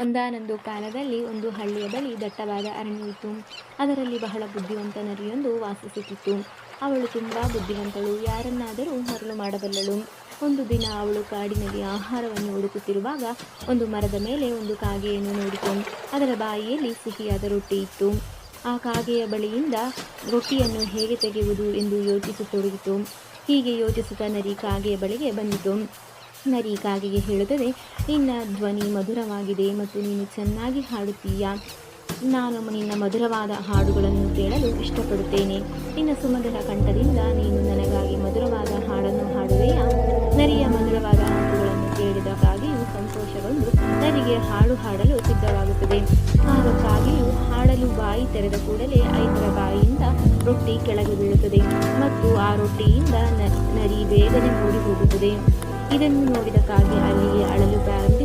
ಒಂದಾನೊಂದು ಕಾಲದಲ್ಲಿ ಒಂದು ಹಳ್ಳಿಯ ಬಳಿ ದಟ್ಟವಾದ ಅರಣ್ಯವಿತ್ತು. ಅದರಲ್ಲಿ ಬಹಳ ಬುದ್ಧಿವಂತ ನರಿಯೊಂದು ವಾಸಿಸುತ್ತಿತ್ತು. ಅವಳು ತುಂಬ ಬುದ್ಧಿವಂತಳು, ಯಾರನ್ನಾದರೂ ಮರಳು ಮಾಡಬಲ್ಲಳು. ಒಂದು ದಿನ ಅವಳು ಕಾಡಿನಲ್ಲಿ ಆಹಾರವನ್ನು ಹುಡುಕುತ್ತಿರುವಾಗ ಒಂದು ಮರದ ಮೇಲೆ ಒಂದು ಕಾಗೆಯನ್ನು ನೋಡಿತು. ಅದರ ಬಾಯಿಯಲ್ಲಿ ಸಿಹಿಯಾದ ರೊಟ್ಟಿ ಇತ್ತು. ಆ ಕಾಗೆಯ ಬಳಿಯಿಂದ ರೊಟ್ಟಿಯನ್ನು ಹೇಗೆ ತೆಗೆಯುವುದು ಎಂದು ಯೋಚಿಸತೊಡಗಿತು. ಹೀಗೆ ಯೋಚಿಸುತ್ತಾ ನರಿ ಕಾಗೆಯ ಬಳಿಗೆ ಬಂದಿತು. ನರಿ ಕಾಗೆಗೆ ಹೇಳುತ್ತದೆ, ನಿನ್ನ ಧ್ವನಿ ಮಧುರವಾಗಿದೆ ಮತ್ತು ನೀನು ಚೆನ್ನಾಗಿ ಹಾಡುತ್ತೀಯ. ನಾನು ನಿನ್ನ ಮಧುರವಾದ ಹಾಡುಗಳನ್ನು ಕೇಳಲು ಇಷ್ಟಪಡುತ್ತೇನೆ. ನಿನ್ನ ಸುಮಧುರ ಕಂಠದಿಂದ ನೀನು ನನಗಾಗಿ ಮಧುರವಾದ ಹಾಡನ್ನು ಹಾಡುವೆಯಾ? ನರಿಯ ಮಧುರವಾದ ಮಾತುಗಳನ್ನು ಕೇಳಿದ ಕಾಗೆಯು ಸಂತೋಷಗೊಂಡು ನರಿಗೆ ಹಾಡು ಹಾಡಲು ಸಿದ್ಧವಾಗುತ್ತದೆ. ಆಗ ಕಾಗೆಯು ಹಾಡಲು ಬಾಯಿ ತೆರೆದ ಕೂಡಲೇ ಅದರ ಬಾಯಿಯಿಂದ ರೊಟ್ಟಿ ಕೆಳಗೆ ಬೀಳುತ್ತದೆ ಮತ್ತು ಆ ರೊಟ್ಟಿಯಿಂದ ನರಿ ಬೇಗನೆ ಓಡಿ ಹೋಗುತ್ತದೆ. ಇದನ್ನು ನೋಡಿದ ಕಾಗೆ ಅಲ್ಲಿಯೇ ಅಳಲು ಪ್ರಾರಂಭಿಸಿ